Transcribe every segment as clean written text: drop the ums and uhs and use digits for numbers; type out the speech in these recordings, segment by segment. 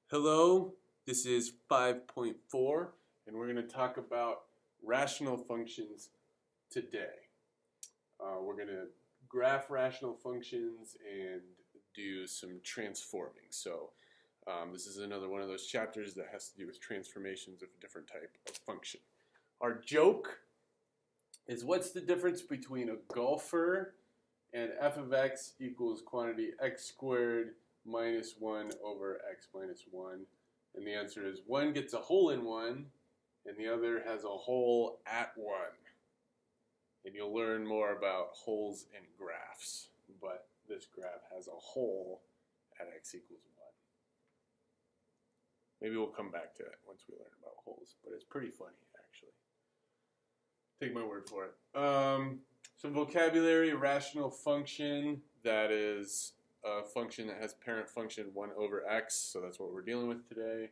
Hello, this is 5.4, and we're going to talk about rational functions today. We're going to graph rational functions and do some transforming. This is another one of those chapters that has to do with transformations of a different type of function. Our joke is what's the difference between a golfer and f of x equals quantity x squared minus 1 over x minus 1. And the answer is one gets a hole in one, and the other has a hole at 1. And you'll learn more about holes in graphs, but this graph has a hole at x equals 1. Maybe we'll come back to it once we learn about holes, but it's pretty funny, actually. Take my word for it. Some vocabulary: rational function, that is a function that has parent function 1 over x, so that's what we're dealing with today.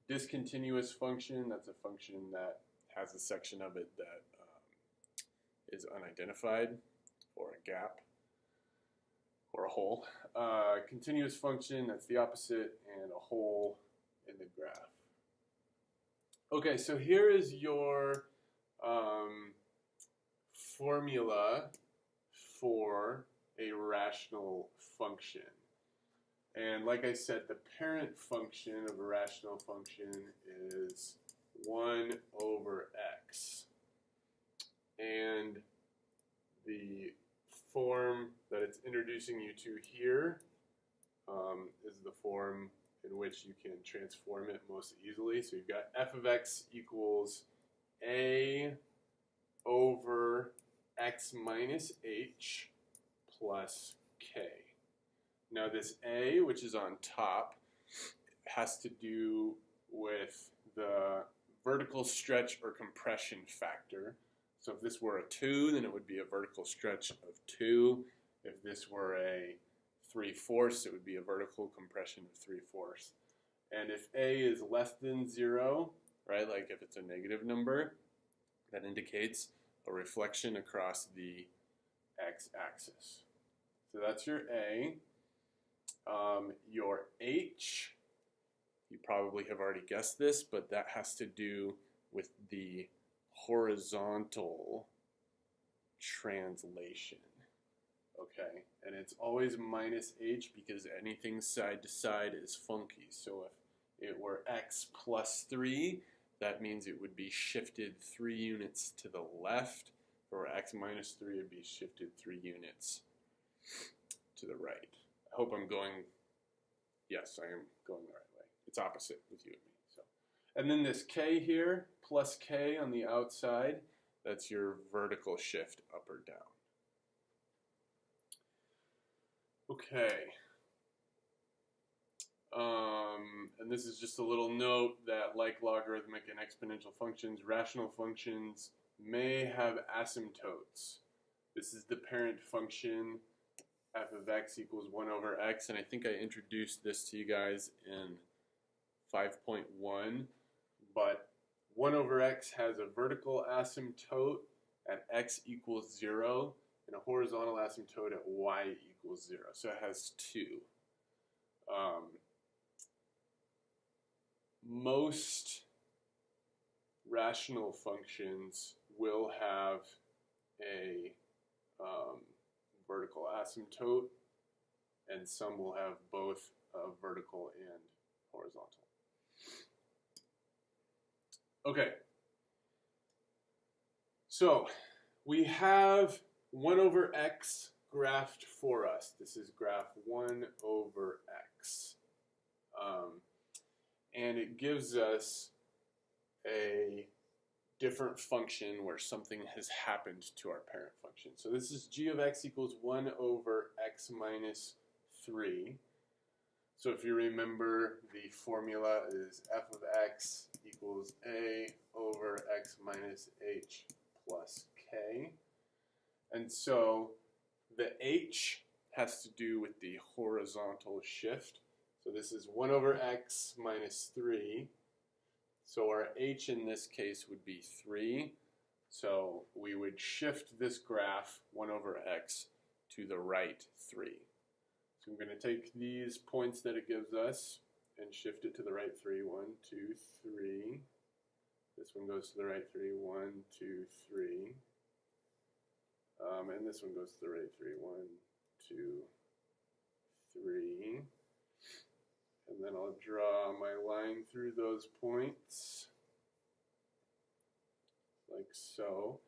Discontinuous function, that's a function that has a section of it that is unidentified, or a gap, or a hole. Continuous function, that's the opposite, and a hole in the graph. Okay, so here is your formula for a rational function. And like I said, the parent function of a rational function is 1 over x. And the form that it's introducing you to here is the form in which you can transform it most easily. So you've got f of x equals a over x minus h plus k. Now this a, which is on top, has to do with the vertical stretch or compression factor. So if this were a 2, then it would be a vertical stretch of 2. If this were a 3/4, it would be a vertical compression of 3/4. And if a is less than 0, right, like if it's a negative number, that indicates a reflection across the x-axis. So that's your a. Your h, you probably have already guessed this, but that has to do with the horizontal translation. Okay, and it's always minus h because anything side to side is funky. So if it were x plus 3, that means it would be shifted 3 units to the left. For x minus 3, it would be shifted 3 units to the right. I hope I'm going, yes, I am going the right way. It's opposite with you and me. So, and then this k here, plus k on the outside, that's your vertical shift up or down. Okay. And this is just a little note that, like logarithmic and exponential functions, rational functions may have asymptotes. This is the parent function, f of x equals 1 over x, and I think I introduced this to you guys in 5.1, but 1 over x has a vertical asymptote at x equals 0 and a horizontal asymptote at y equals 0, so it has 2. Most rational functions will have a vertical asymptote, and some will have both vertical and horizontal. Okay, so we have 1 over x graphed for us. This is graph 1 over x. And it gives us a different function where something has happened to our parent function. So this is g of x equals 1 over x minus 3. So if you remember, the formula is f of x equals a over x minus h plus k. And so the h has to do with the horizontal shift. So this is 1 over x minus 3. So our h in this case would be 3. So we would shift this graph, 1 over x, to the right 3. So I'm going to take these points that it gives us, and shift it to the right 3. 1, 2, 3. This one goes to the right 3. 1, 2, 3. And this one goes to the right 3. 1, 2, 3. And then I'll draw my line through those points, like so.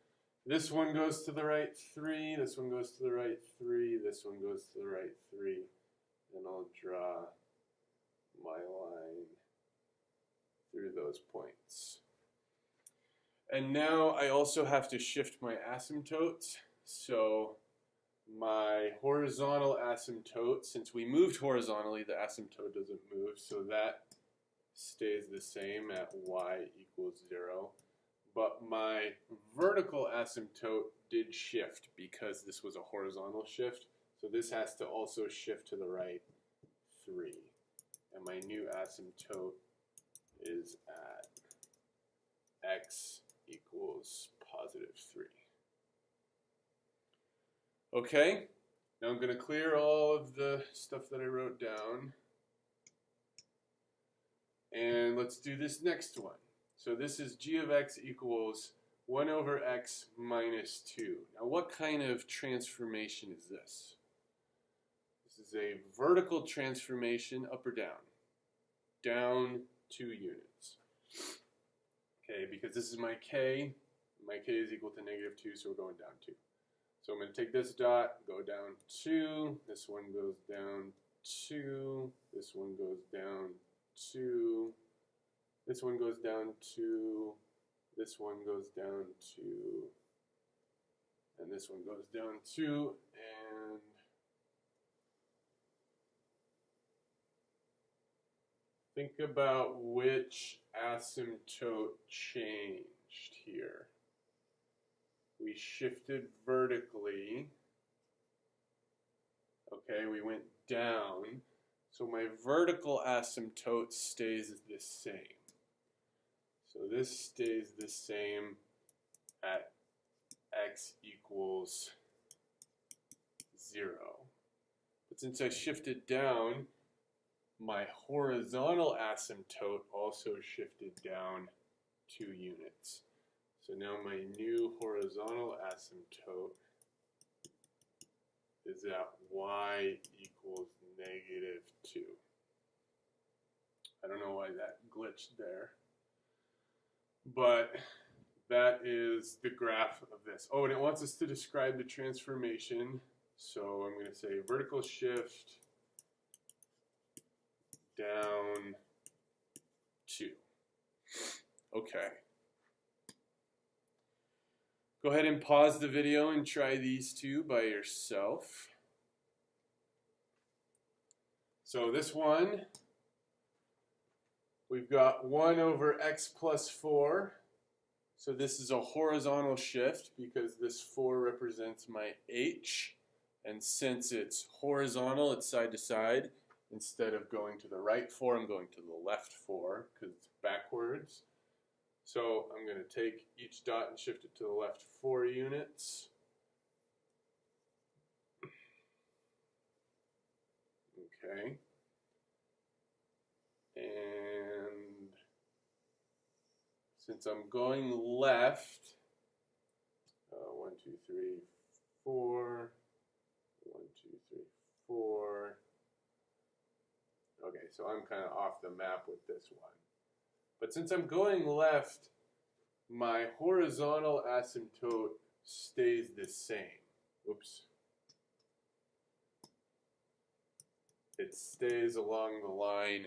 This one goes to the right 3, this one goes to the right 3, this one goes to the right 3. And I'll draw my line through those points. And now I also have to shift my asymptotes. So my horizontal asymptote, since we moved horizontally, the asymptote doesn't move, so that stays the same at y equals 0. But my vertical asymptote did shift because this was a horizontal shift. So this has to also shift to the right 3. And my new asymptote is at x equals positive 3. Okay, now I'm going to clear all of the stuff that I wrote down. And let's do this next one. So this is g of x equals 1 over x minus 2. Now what kind of transformation is this? This is a vertical transformation, up or down? Down 2 units. Okay, because this is my k is equal to negative 2, so we're going down 2. So I'm going to take this dot, go down 2, this one goes down 2, this one goes down 2, this one goes down 2, this one goes down 2, and this one goes down 2, and think about which asymptote changed here. We shifted vertically. Okay, we went down. So my vertical asymptote stays the same. So this stays the same at x equals 0. But since I shifted down, my horizontal asymptote also shifted down 2 units. So now my new horizontal asymptote is at y equals negative 2. I don't know why that glitched there. But that is the graph of this. Oh, and it wants us to describe the transformation. So I'm going to say vertical shift down 2. Okay. Go ahead and pause the video and try these two by yourself. So this one, we've got 1 over x plus 4. So this is a horizontal shift because this 4 represents my h. And since it's horizontal, it's side to side. Instead of going to the right 4, I'm going to the left 4 because it's backwards. So I'm going to take each dot and shift it to the left 4 units. Okay. And since I'm going left, 1, 2, 3, 4, 1, 2, 3, 4. Okay, so I'm kind of off the map with this one. But since I'm going left, my horizontal asymptote stays the same. Oops. It stays along the line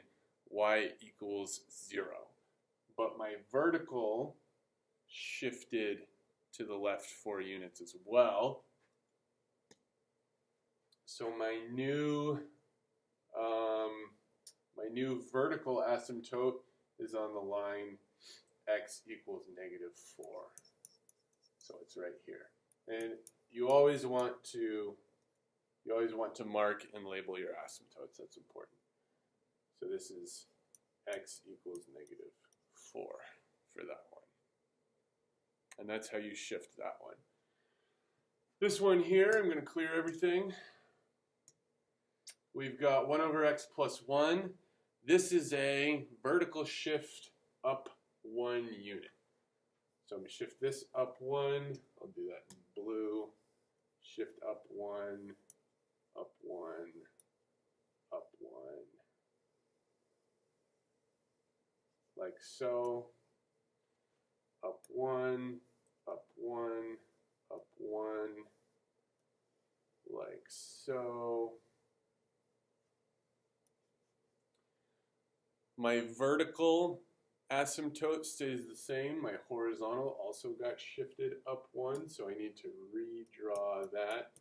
y equals 0. But my vertical shifted to the left 4 units as well. So my new vertical asymptote is on the line x equals negative 4. So it's right here. And you always want to mark and label your asymptotes. That's important. So this is x equals negative 4 for that one. And that's how you shift that one. This one here, I'm going to clear everything. We've got 1 over x plus 1. this is a vertical shift up 1 unit. So I'm going to shift this up 1. I'll do that in blue. Shift up 1, up 1, up 1. Like so. Up 1, up 1, up 1. Like so. My vertical asymptote stays the same. My horizontal also got shifted up 1, so I need to redraw that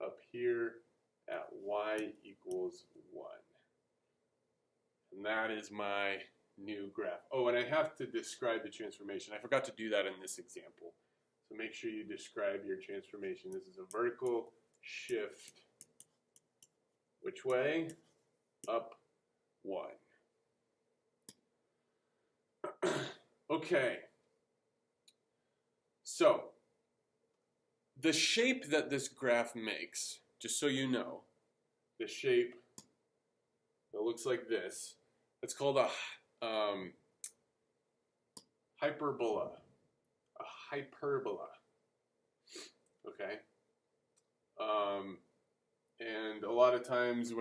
up here at y equals 1. And that is my new graph. Oh, and I have to describe the transformation. I forgot to do that in this example. So make sure you describe your transformation. This is a vertical shift. Which way? Up 1. Okay. So, the shape that this graph makes, just so you know, the shape that looks like this, it's called a hyperbola. A hyperbola. Okay? And a lot of times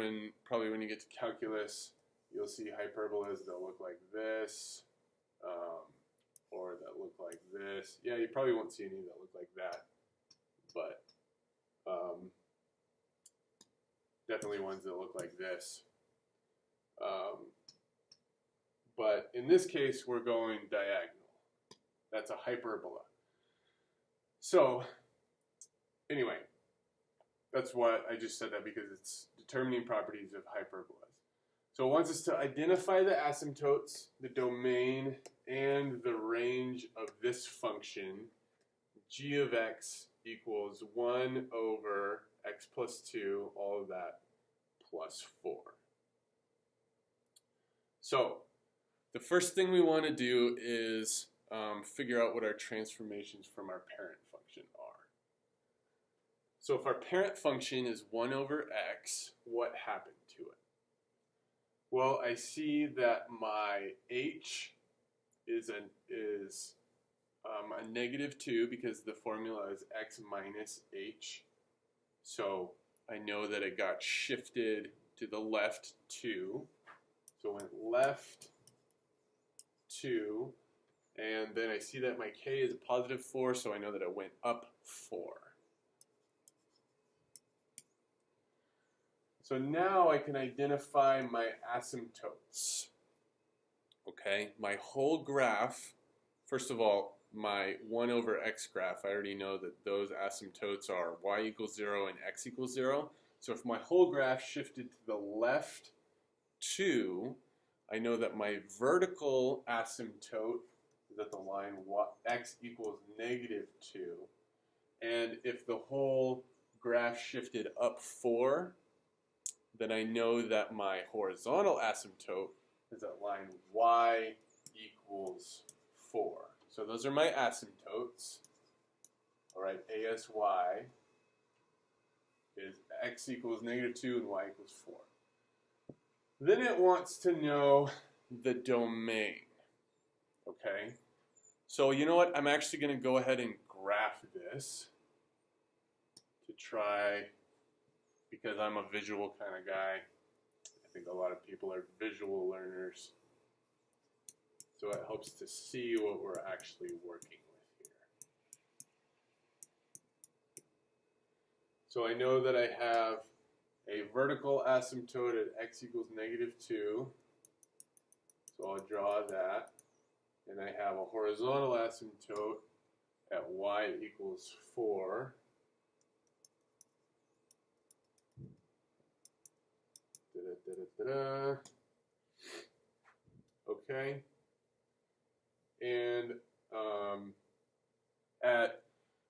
probably when you get to calculus, you'll see hyperbolas that look like this, or that look like this. Yeah, you probably won't see any that look like that, but definitely ones that look like this. But in this case, we're going diagonal. That's a hyperbola. So, anyway, that's what I just said that because it's determining properties of hyperbolas. So it wants us to identify the asymptotes, the domain, and the range of this function, g of x equals 1 over x plus 2, all of that, plus 4. So the first thing we want to do is figure out what our transformations from our parent function are. So if our parent function is 1 over x, what happened to it? Well, I see that my h is a negative 2 because the formula is x minus h. So I know that it got shifted to the left 2. So it went left 2. And then I see that my k is a positive 4, so I know that it went up 4. So now I can identify my asymptotes. Okay, my whole graph, first of all, my 1 over x graph, I already know that those asymptotes are y equals 0 and x equals 0. So if my whole graph shifted to the left 2, I know that my vertical asymptote is at the line x equals negative 2. And if the whole graph shifted up 4, then I know that my horizontal asymptote is at line y equals 4. So those are my asymptotes. All right, ASY is x equals negative 2 and y equals 4. Then it wants to know the domain. Okay, so you know what? I'm actually going to go ahead and graph this to try, because I'm a visual kind of guy. I think a lot of people are visual learners. So it helps to see what we're actually working with here. So I know that I have a vertical asymptote at x equals negative 2. So I'll draw that. And I have a horizontal asymptote at y equals 4. Okay. And at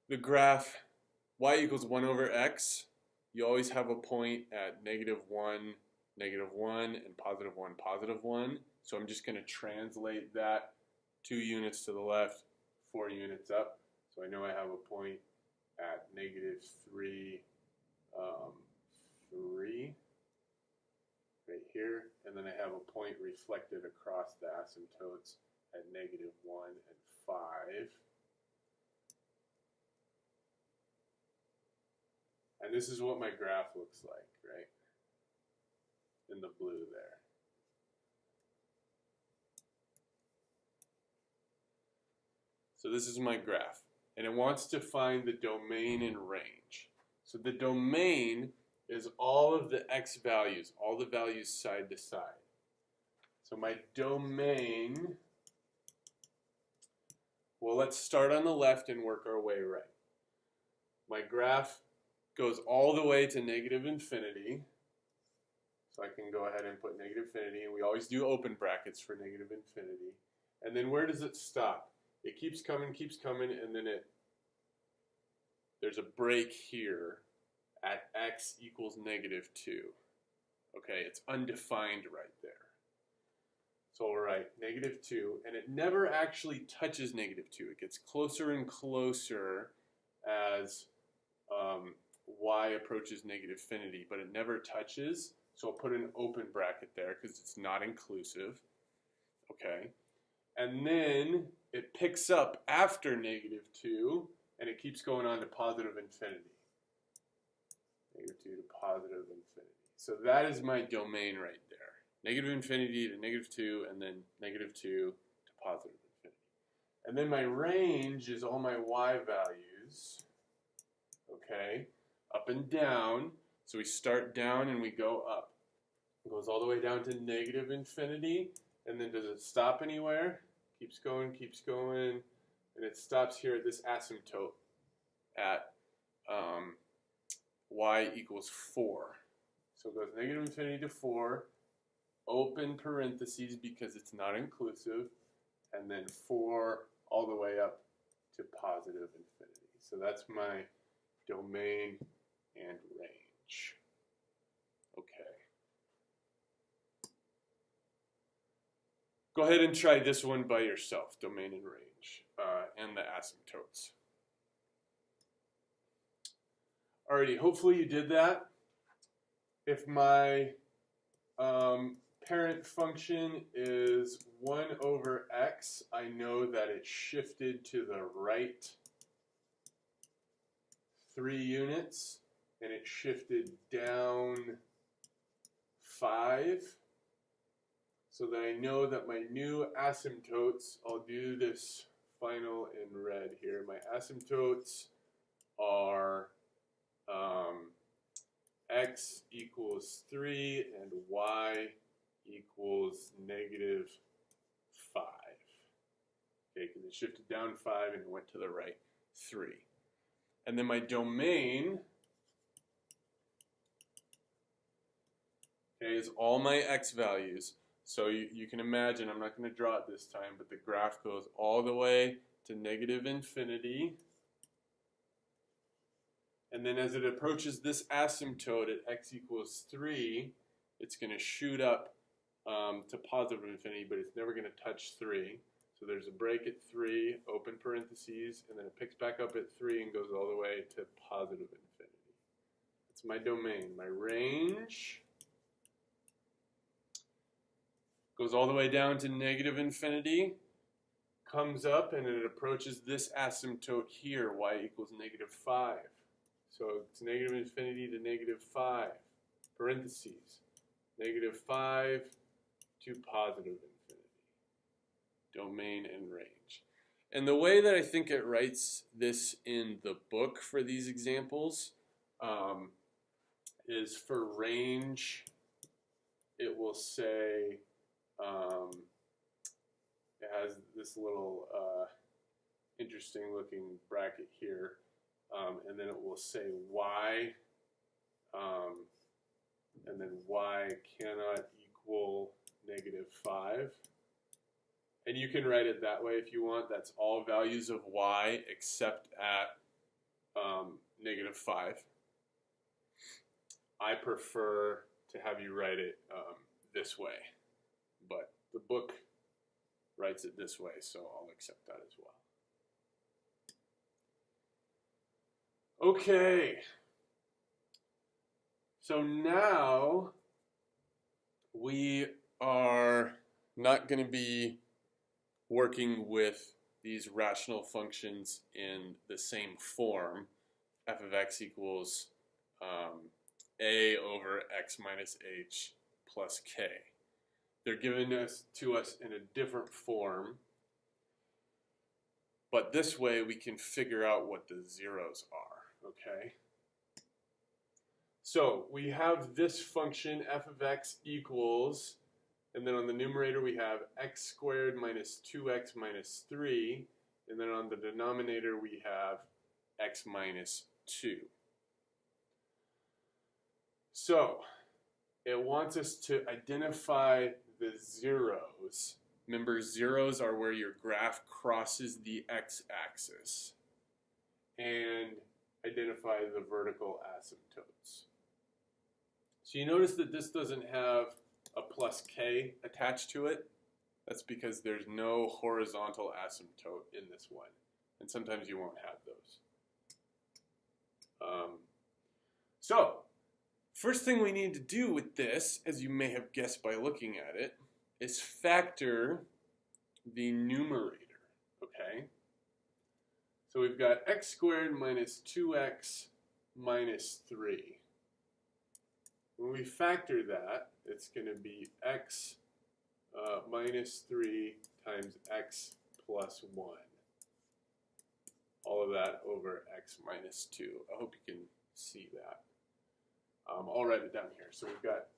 the graph y equals 1 over x, you always have a point at negative 1, and positive 1, positive 1. So I'm just going to translate that 2 units to the left, 4 units up. So I know I have a point at negative 3, 3, right here, and then I have a point reflected across the asymptotes at -1 and 5. And this is what my graph looks like, right? In the blue there. So this is my graph, and it wants to find the domain and range. So the domain is all of the x values, all the values side to side. So my domain, well, let's start on the left and work our way right. My graph goes all the way to -infinity. So I can go ahead and put -infinity, and we always do open brackets for -infinity. And then where does it stop? It keeps coming, and then there's a break here at x equals -2. Okay, it's undefined right there. So we'll write -2, and it never actually touches -2. It gets closer and closer as y approaches -infinity, but it never touches. So I'll put an open bracket there because it's not inclusive. Okay, and then it picks up after -2, and it keeps going on to positive infinity. -2 to positive infinity. So that is my domain right there. -infinity to -2, and then -2 to positive infinity. And then my range is all my y values. Okay, up and down. So we start down and we go up. It goes all the way down to -infinity, and then does it stop anywhere? Keeps going, and it stops here at this asymptote at y equals 4. So it goes -infinity to 4, open parentheses because it's not inclusive, and then 4 all the way up to positive infinity. So that's my domain and range. Okay. Go ahead and try this one by yourself, domain and range, and the asymptotes. Alrighty, hopefully you did that. If my parent function is 1 over x, I know that it shifted to the right 3 units, and it shifted down 5, so that I know that my new asymptotes, I'll do this final in red here, my asymptotes are x equals 3 and y equals -5. Okay, because it shifted down 5 and it went to the right 3. And then my domain, okay, is all my x values. So you can imagine, I'm not going to draw it this time, but the graph goes all the way to -infinity. And then as it approaches this asymptote at x equals 3, it's going to shoot up to positive infinity, but it's never going to touch 3. So there's a break at 3, open parentheses, and then it picks back up at 3 and goes all the way to positive infinity. That's my domain. My range goes all the way down to -infinity, comes up, and it approaches this asymptote here, y equals -5. So it's -infinity to -5, parentheses, -5 to positive infinity, domain and range. And the way that I think it writes this in the book for these examples is for range, it will say, it has this little interesting looking bracket here. And then it will say y, and then y cannot equal -5. And you can write it that way if you want. That's all values of y except at -5. I prefer to have you write it this way, but the book writes it this way, so I'll accept that as well. Okay, so now we are not going to be working with these rational functions in the same form, f of x equals a over x minus h plus k. They're given to us in a different form, but this way we can figure out what the zeros are, okay? So we have this function f of x equals, and then on the numerator we have x squared minus 2x minus 3, and then on the denominator we have x minus 2. So it wants us to identify the zeros. Remember, zeros are where your graph crosses the x-axis, and identify the vertical asymptotes. So you notice that this doesn't have a plus k attached to it. That's because there's no horizontal asymptote in this one, and sometimes you won't have those. So first thing we need to do with this, as you may have guessed by looking at it, is factor the numerator, okay? So we've got x squared minus 2x minus 3. When we factor that, it's going to be x minus 3 times x plus 1. All of that over x minus 2. I hope you can see that. I'll write it down here. So we've got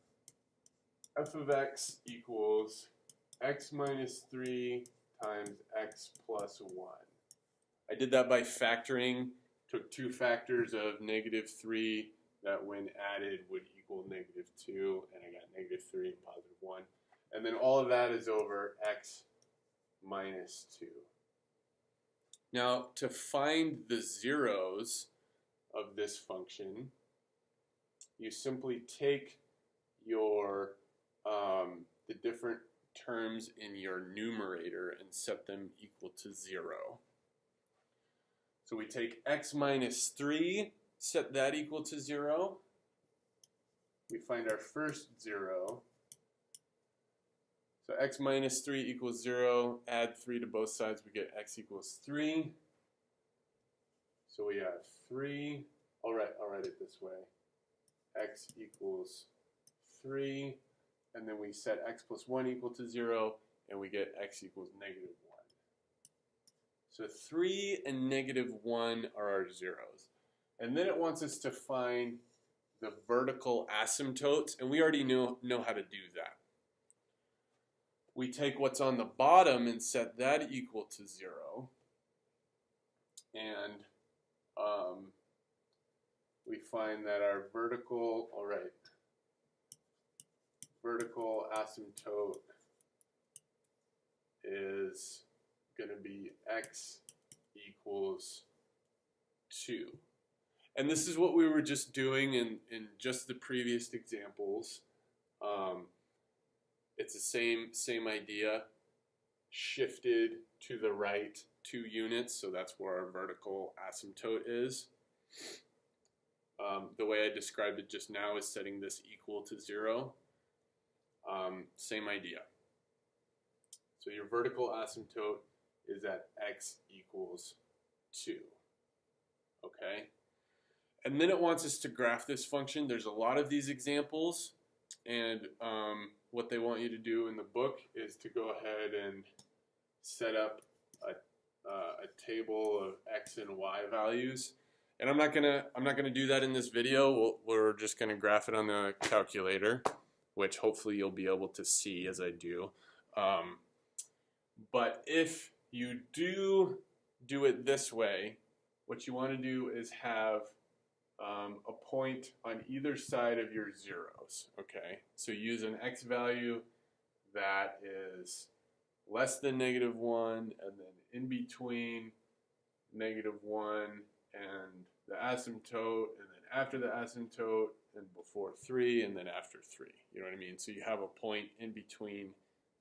f of x equals x minus 3 times x plus 1. I did that by factoring. Took two factors of negative 3 that when added would equal negative 2, and I got negative 3 and positive 1. And then all of that is over x minus 2. Now, to find the zeros of this function, you simply take your the different terms in your numerator and set them equal to 0. So we take x minus 3, set that equal to 0. We find our first 0. So x minus 3 equals 0. Add 3 to both sides, we get x equals 3. So we have 3. I'll write it this way. X equals 3. And then we set x plus 1 equal to 0, and we get x equals negative 1. So 3 and negative 1 are our zeros. And then it wants us to find the vertical asymptotes, and we already know how to do that. We take what's on the bottom and set that equal to 0. And we find that our vertical asymptote is going to be x equals 2. And this is what we were just doing in just the previous examples. It's the same idea, shifted to the right 2 units, so that's where our vertical asymptote is. The way I described it just now is setting this equal to 0. Same idea. So your vertical asymptote is at x equals 2. Okay? And then it wants us to graph this function. There's a lot of these examples, and what they want you to do in the book is to go ahead and set up a table of x and y values. And I'm not gonna do that in this video. We're just gonna graph it on the calculator, which hopefully you'll be able to see as I do. But if you do it this way, what you want to do is have a point on either side of your zeros. Okay, so use an x value that is less than negative 1, and then in between negative 1 and the asymptote, and then after the asymptote, and before 3, and then after 3. You know what I mean? So you have a point in between,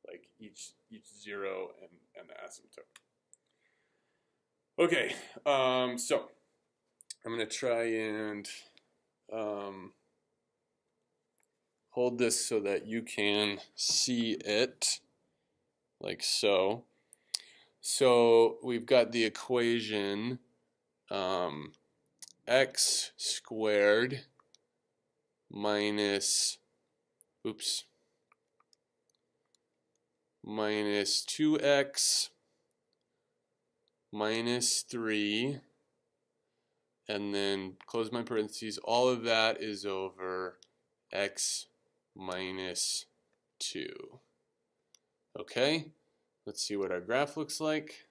like each 0 and the asymptote. Okay, so I'm going to try and hold this so that you can see it, like so. So we've got the equation x squared minus, minus 2x minus 3, and then close my parentheses, all of that is over x minus 2. Okay, let's see what our graph looks like.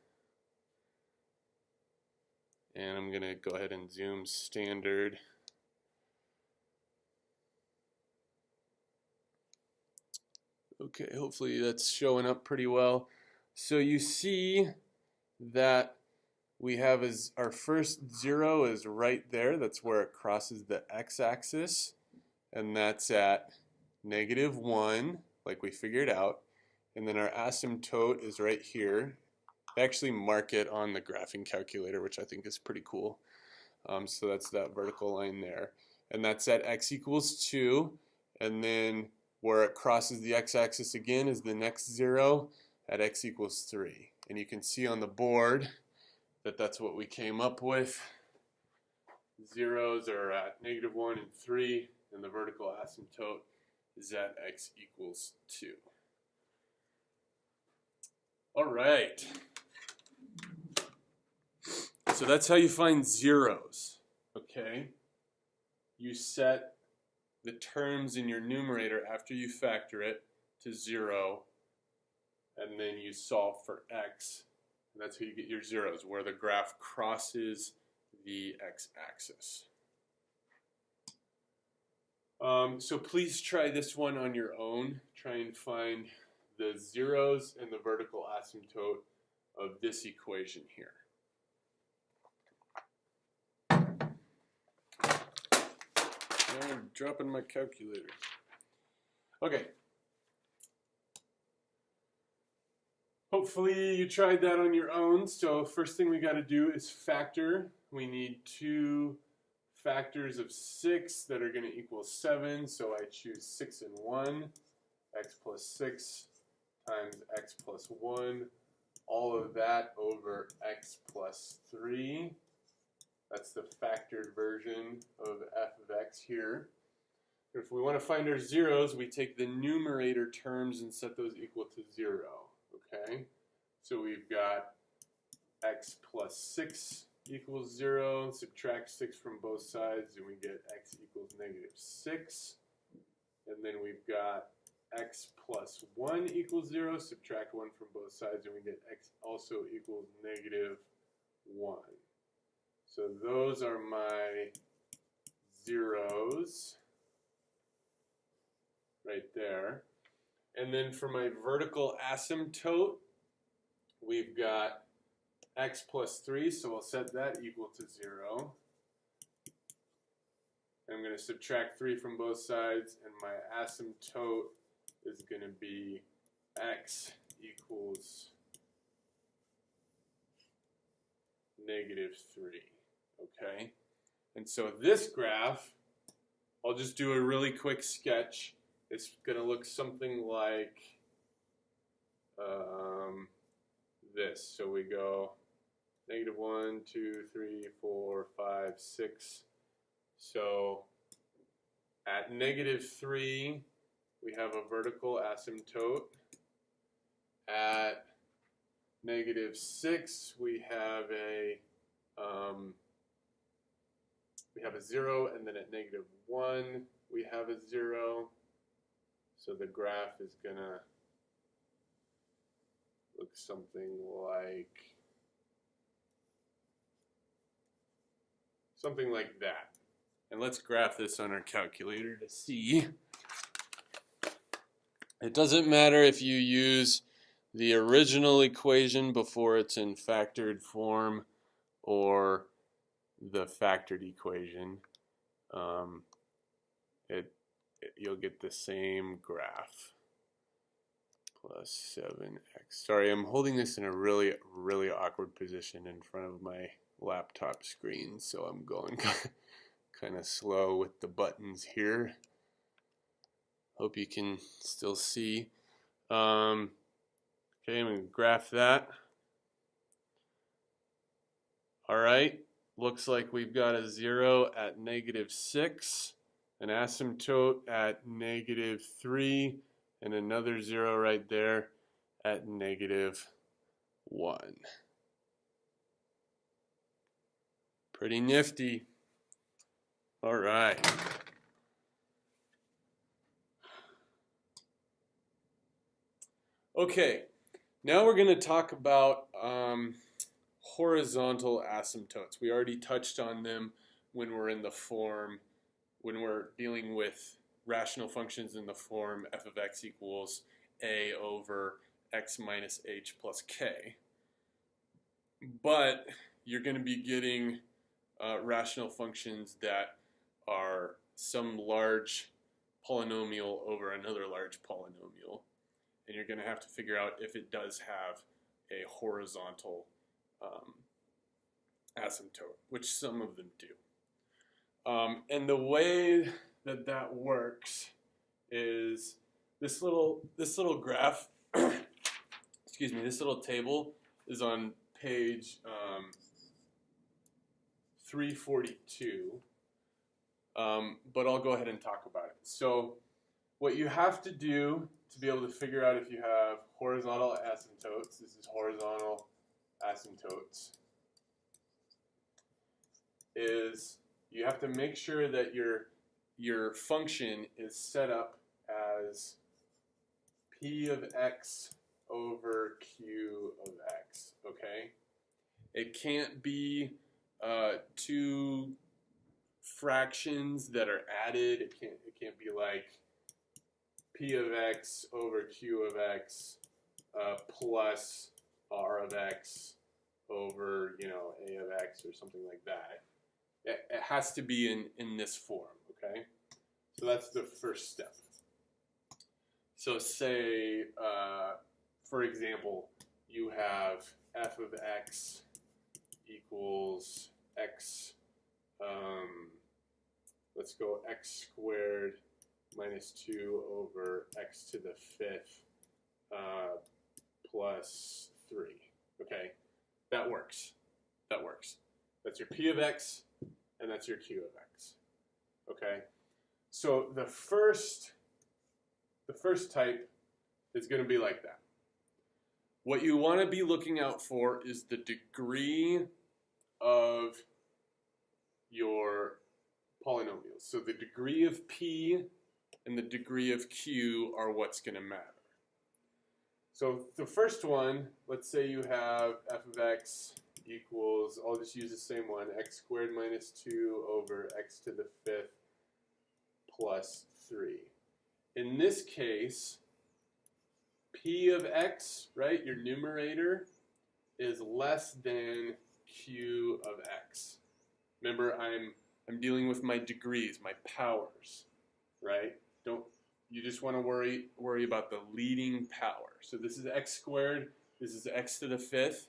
And I'm going to go ahead and zoom standard. Okay, hopefully that's showing up pretty well. So you see that we have our first 0 is right there. That's where it crosses the x-axis. And that's at -1, like we figured out. And then our asymptote is right here. I actually mark it on the graphing calculator, which I think is pretty cool. So that's that vertical line there. And that's at x equals 2. And then where it crosses the x-axis again is the next 0 at x equals 3. And you can see on the board that that's what we came up with. Zeros are at -1 and 3, and the vertical asymptote is at x equals 2. All right. So that's how you find zeros, okay? You set the terms in your numerator after you factor it to 0, and then you solve for x. And that's how you get your zeros, where the graph crosses the x-axis. So please try this one on your own. Try and find the zeros and the vertical asymptote of this equation here. I'm dropping my calculator. Okay. Hopefully you tried that on your own. So first thing we got to do is factor. We need 2 factors of 6 that are going to equal 7. So I choose 6 and 1. X plus 6 times x plus 1. All of that over x plus 3. That's the factored version of f of x here. If we want to find our zeros, we take the numerator terms and set those equal to 0. Okay? So we've got x plus 6 equals 0. Subtract 6 from both sides, and we get x equals -6. And then we've got x plus 1 equals 0. Subtract 1 from both sides, and we get x also equals -1. So those are my zeros right there. And then for my vertical asymptote, we've got x plus 3, so we'll set that equal to 0. And I'm going to subtract 3 from both sides, and my asymptote is going to be x equals -3. Okay? And so this graph, I'll just do a really quick sketch. It's going to look something like this. So we go -1, 2, 3, 4, 5, 6. So at -3, we have a vertical asymptote. At -6, we have a 0, and then at -1, we have a 0. So the graph is gonna look something like that. And let's graph this on our calculator to see. It doesn't matter if you use the original equation before it's in factored form or the factored equation. You'll get the same graph. Plus 7x. Sorry, I'm holding this in a really, really awkward position in front of my laptop screen, so I'm going kind of slow with the buttons here. Hope you can still see. Okay, I'm going to graph that. All right, looks like we've got a 0 at -6, an asymptote at -3, and another 0 right there at -1. Pretty nifty. All right. Okay, now we're going to talk about horizontal asymptotes. We already touched on them when we're in the form, when we're dealing with rational functions in the form f of x equals a over x minus h plus k. But you're going to be getting rational functions that are some large polynomial over another large polynomial. And you're going to have to figure out if it does have a horizontal asymptote, which some of them do. And the way that that works is this little graph, excuse me, this little table is on page 342, but I'll go ahead and talk about it. So what you have to do to be able to figure out if you have horizontal asymptotes, this is horizontal asymptotes, is you have to make sure that your function is set up as p of x over q of x, okay? It can't be two fractions that are added. It can't be like p of x over q of x plus r of x over, you know, a of x or something like that. It has to be in this form, okay? So that's the first step. So say, for example, you have f of x equals x, let's go x squared minus 2 over x to the 5th plus 3. Okay, that works. That works. That's your p of x, and that's your q of x. Okay, so the first type is going to be like that. What you want to be looking out for is the degree of your polynomials. So the degree of p and the degree of q are what's going to matter. So the first one, let's say you have f of x equals, I'll just use the same one, x squared minus 2 over x to the 5th plus 3. In this case, p of x, right, your numerator, is less than q of x. Remember, I'm dealing with my degrees, my powers, right? You just want to worry about the leading power. So this is x squared, this is x to the 5th.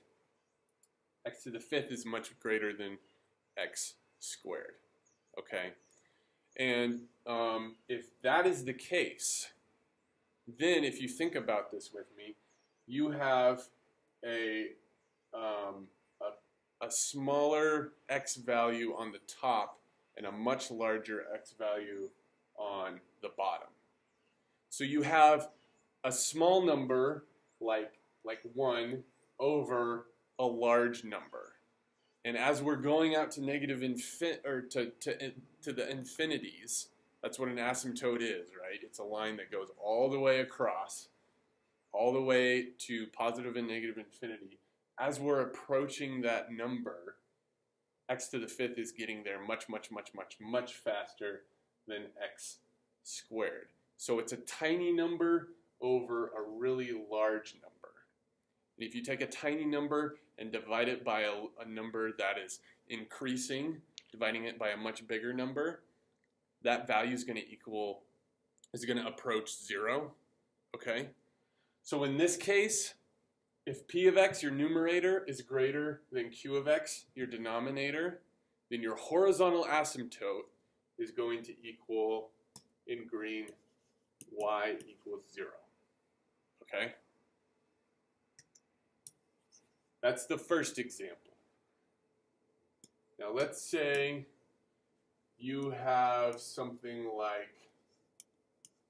X to the 5th is much greater than x squared, okay? And if that is the case, then if you think about this with me, you have a smaller x value on the top and a much larger x value on the bottom. So you have a small number like 1 over a large number. And as we're going out to to the infinities, that's what an asymptote is, right? It's a line that goes all the way across, all the way to positive and negative infinity. As we're approaching that number, x to the 5th is getting there much, much, much, much, much faster than x squared. So it's a tiny number over a really large number. And if you take a tiny number and divide it by a number that is increasing, dividing it by a much bigger number, that value is going to approach 0, okay? So in this case, if p of x, your numerator, is greater than q of x, your denominator, then your horizontal asymptote is going to equal, in green, y equals 0. Okay? That's the first example. Now let's say you have something like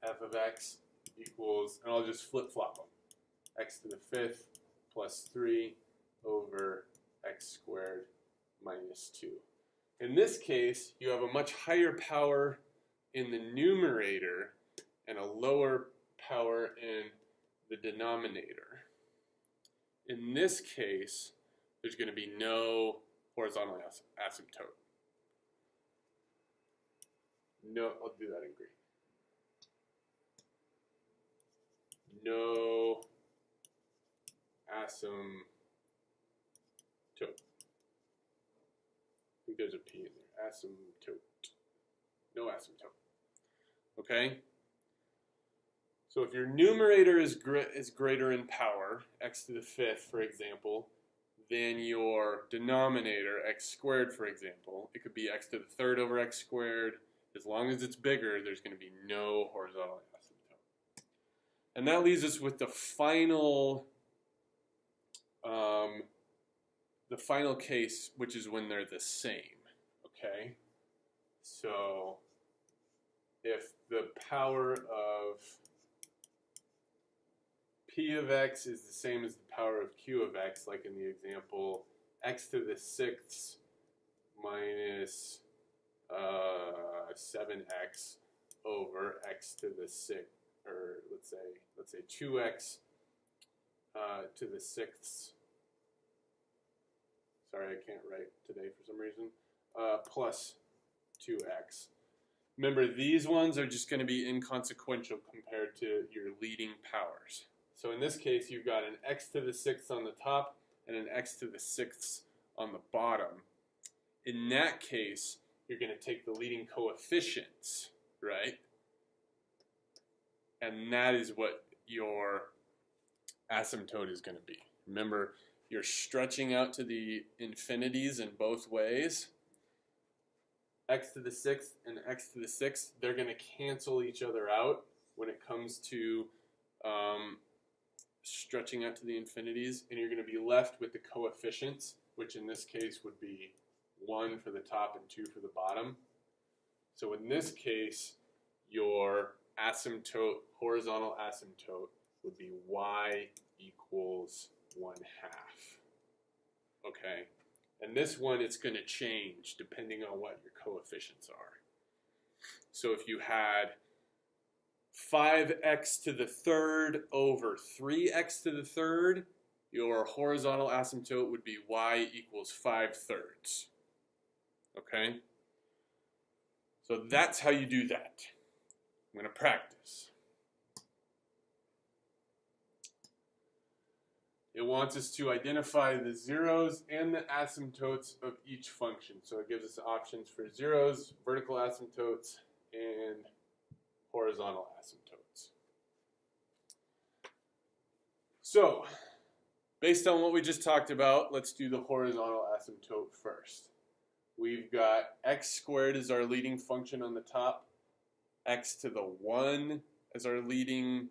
f of x equals, and I'll just flip-flop them, x to the 5th plus 3 over x squared minus 2. In this case, you have a much higher power in the numerator and a lower power in the denominator. In this case, there's going to be no horizontal asymptote. No, I'll do that in Greek. No asymptote. I think there's a P in there. Asymptote. No asymptote. Okay? So if your numerator is greater in power, x to the 5th, for example, than your denominator, x squared, for example, it could be x to the 3rd over x squared. As long as it's bigger, there's going to be no horizontal asymptote. And that leaves us with the final case, which is when they're the same. Okay? So if the power of p of x is the same as the power of q of x, like in the example, x to the 6th minus 7x over x to the 6th, or let's say 2x to the 6th. Sorry, I can't write today for some reason. Plus 2x. Remember, these ones are just going to be inconsequential compared to your leading powers. So in this case, you've got an x to the 6th on the top and an x to the 6th on the bottom. In that case, you're going to take the leading coefficients, right? And that is what your asymptote is going to be. Remember, you're stretching out to the infinities in both ways. X to the 6th and x to the 6th, they're going to cancel each other out when it comes to stretching out to the infinities, and you're going to be left with the coefficients, which in this case would be 1 for the top and 2 for the bottom. So in this case, your asymptote, horizontal asymptote, would be y equals 1/2. Okay? And this one, it's going to change depending on what your coefficients are. So if you had 5x to the 3rd over 3x to the 3rd, your horizontal asymptote would be y equals 5/3. Okay? So that's how you do that. I'm going to practice. It wants us to identify the zeros and the asymptotes of each function. So it gives us options for zeros, vertical asymptotes, and horizontal asymptotes. So, based on what we just talked about, let's do the horizontal asymptote first. We've got x squared as our leading function on the top, x to the 1 as our leading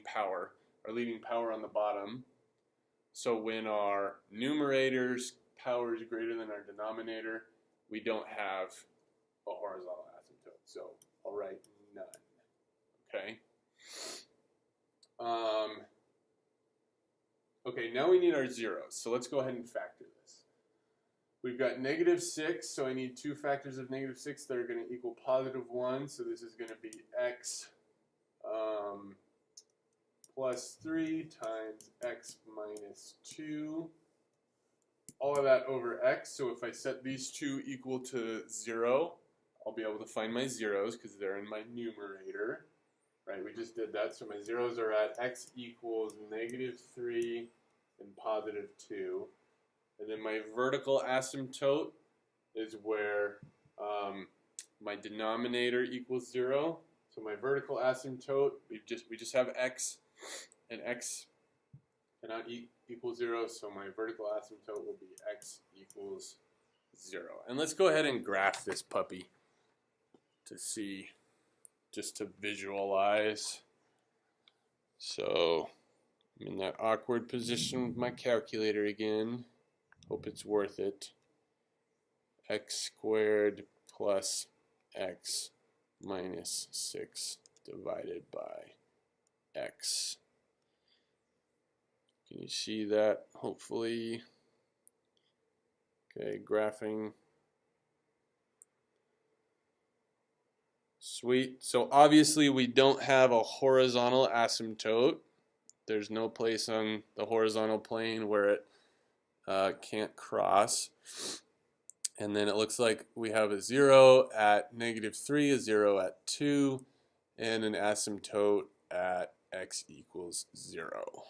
power. Our leading power on the bottom. So when our numerator's power is greater than our denominator, we don't have a horizontal asymptote. So I'll write none. Okay. Okay, now we need our zeros. So let's go ahead and factor this. We've got -6, so I need two factors of -6 that are going to equal +1. So this is going to be x plus 3 times x minus 2. All of that over x. So if I set these two equal to 0, I'll be able to find my zeros because they're in my numerator. Right, we just did that. So my zeros are at x equals -3 and +2. And then my vertical asymptote is where my denominator equals 0. So my vertical asymptote, we just have x, and x cannot equal 0, so my vertical asymptote will be x equals 0. And let's go ahead and graph this puppy to see just to visualize. So I'm in that awkward position with my calculator again. Hope it's worth it. X squared plus x minus 6 divided by x. Can you see that? Hopefully. Okay, graphing. Sweet. So obviously we don't have a horizontal asymptote. There's no place on the horizontal plane where it can't cross. And then it looks like we have a 0 at -3, a 0 at 2, and an asymptote at x equals 0.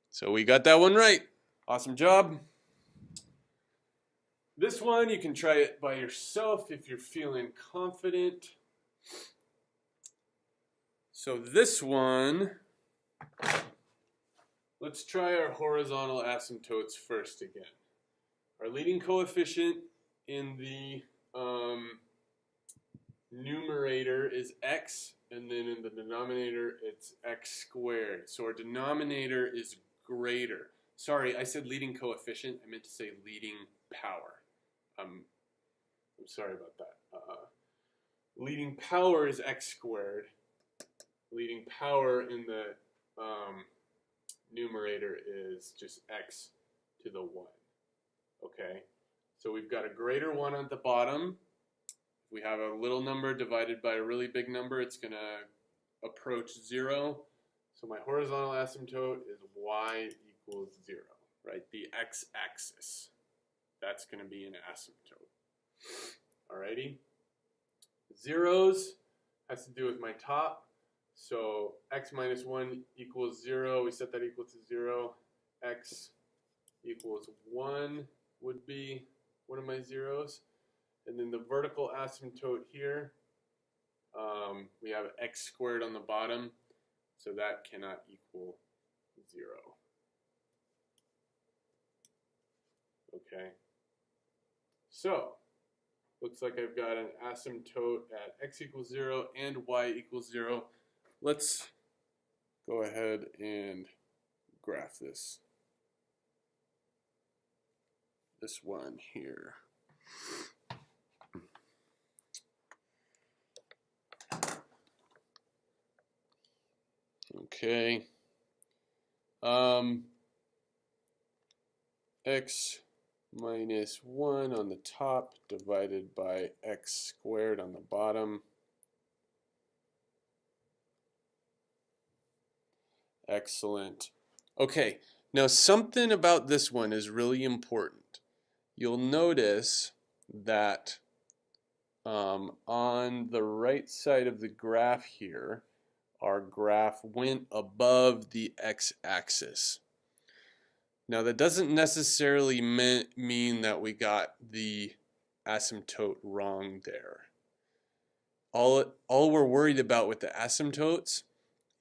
So we got that one right. Awesome job. This one, you can try it by yourself if you're feeling confident. So this one, let's try our horizontal asymptotes first again. Our leading coefficient in the numerator is x, and then in the denominator it's x squared. So our denominator is greater. Sorry, I said leading coefficient. I meant to say leading power. I'm sorry about that. Leading power is x squared. Leading power in the numerator is just x to the 1. Okay, so we've got a greater 1 at the bottom. If we have a little number divided by a really big number, it's going to approach 0. So my horizontal asymptote is y equals 0, right? The x-axis. That's going to be an asymptote. Alrighty. Zeros has to do with my top. So x minus 1 equals 0. We set that equal to 0. X equals 1 would be one of my zeros. And then the vertical asymptote here, we have x squared on the bottom. So that cannot equal 0. Okay. So, looks like I've got an asymptote at x equals 0 and y equals 0. Let's go ahead and graph this. This one here. Okay. X minus 1 on the top divided by x squared on the bottom. Excellent. Okay, now something about this one is really important. You'll notice that on the right side of the graph here, our graph went above the x-axis. Now that doesn't necessarily mean that we got the asymptote wrong there. All we're worried about with the asymptotes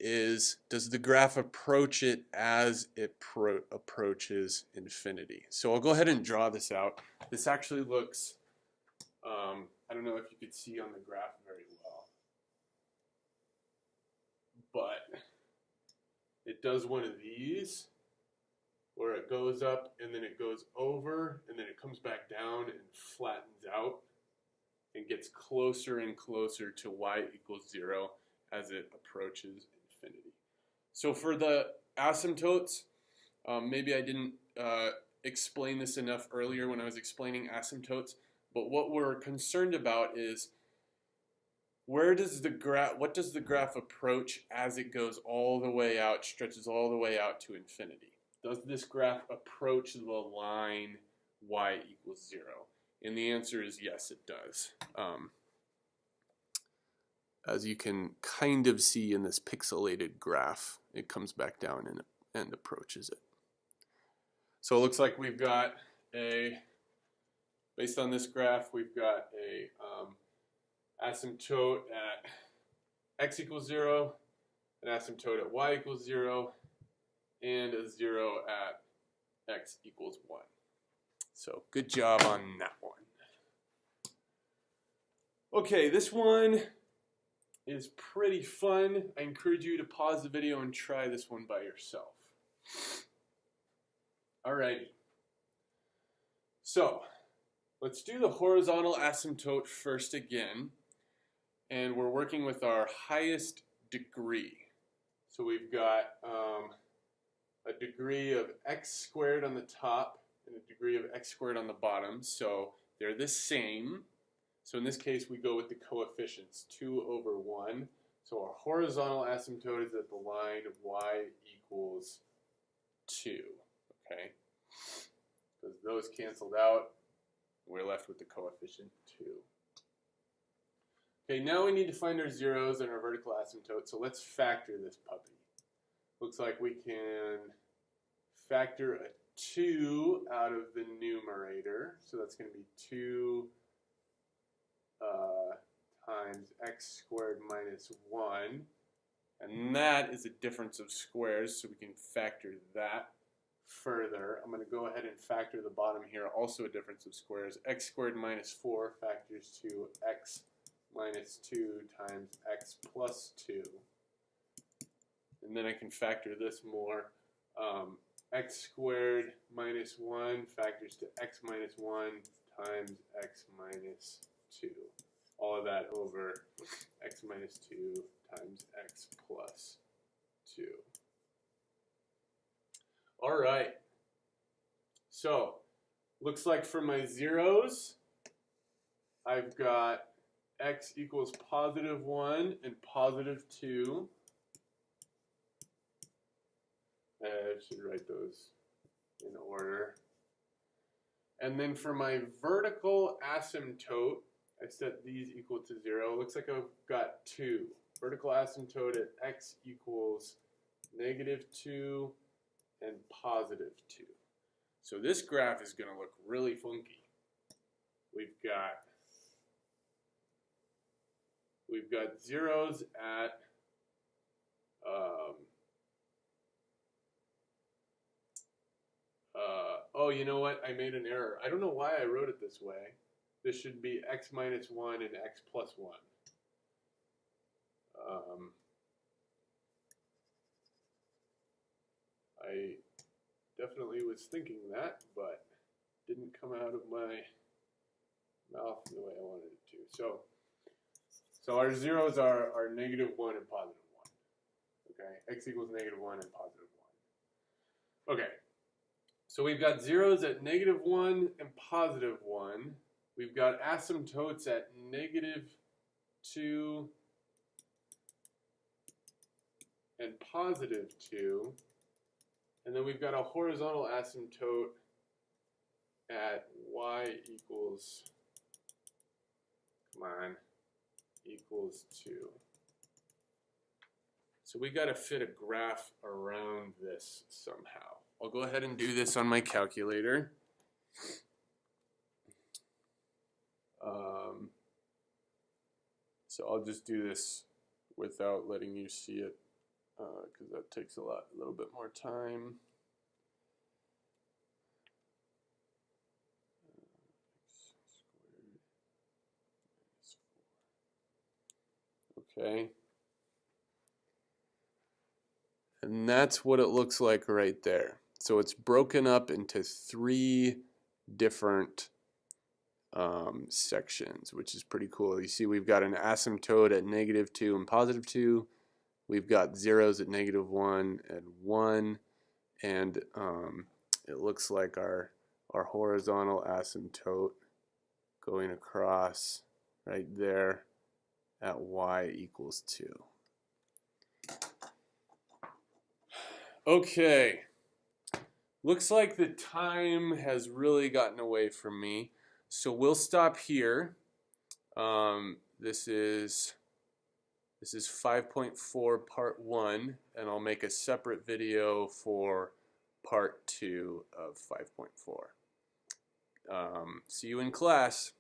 is, does the graph approach it as it approaches infinity? So I'll go ahead and draw this out. This actually looks, I don't know if you could see on the graph very well, but it does one of these where it goes up and then it goes over and then it comes back down and flattens out and gets closer and closer to y equals 0 as it approaches infinity. So for the asymptotes, maybe I didn't explain this enough earlier when I was explaining asymptotes, but what we're concerned about is what does the graph approach as it goes all the way out, stretches all the way out to infinity? Does this graph approach the line y equals 0? And the answer is yes, it does. As you can kind of see in this pixelated graph, it comes back down and approaches it. So it looks like we've got based on this graph, we've got a asymptote at x equals 0, an asymptote at y equals 0, and a 0 at x equals 1. So good job on that one. Okay, this one is pretty fun. I encourage you to pause the video and try this one by yourself. Alrighty. So, let's do the horizontal asymptote first again. And we're working with our highest degree. So we've got a degree of x squared on the top and a degree of x squared on the bottom. So they're the same. So in this case, we go with the coefficients, 2 over 1. So our horizontal asymptote is at the line of y equals 2. Okay? Because those canceled out, we're left with the coefficient 2. Okay, now we need to find our zeros and our vertical asymptote, so let's factor this puppy. Looks like we can factor a 2 out of the numerator, so that's going to be 2 times x squared minus 1, and that is a difference of squares, so we can factor that further. I'm going to go ahead and factor the bottom here, also a difference of squares. X squared minus 4 factors to x minus 2 times x plus 2. And then I can factor this more. X squared minus 1 factors to x minus 1 times x minus 2. All of that over x minus 2 times x plus 2. All right. So, looks like for my zeros, I've got x equals positive 1 and positive 2. I should write those in order. And then for my vertical asymptote, I set these equal to 0. Looks like I've got 2. Vertical asymptote at x equals negative 2 and positive 2. So this graph is going to look really funky. We've got zeros at oh, you know what? I made an error. I don't know why I wrote it this way. This should be x minus 1 and x plus 1. I definitely was thinking that, but didn't come out of my mouth the way I wanted it to. So our zeros are negative 1 and positive 1. Okay, x equals negative 1 and positive 1. Okay, so we've got zeros at negative 1 and positive 1. We've got asymptotes at negative 2 and positive 2. And then we've got a horizontal asymptote at y equals, come on, equals 2. So we got to fit a graph around this somehow. I'll go ahead and do this on my calculator. So I'll just do this without letting you see it because that takes a little bit more time. Okay. And that's what it looks like right there. So it's broken up into 3 different sections, which is pretty cool. You see we've got an asymptote at negative 2 and positive 2. We've got zeros at negative 1 and 1. And it looks like our horizontal asymptote going across right there at y equals 2. Okay, looks like the time has really gotten away from me, so we'll stop here. This is 5.4 part 1, and I'll make a separate video for part 2 of 5.4. See you in class.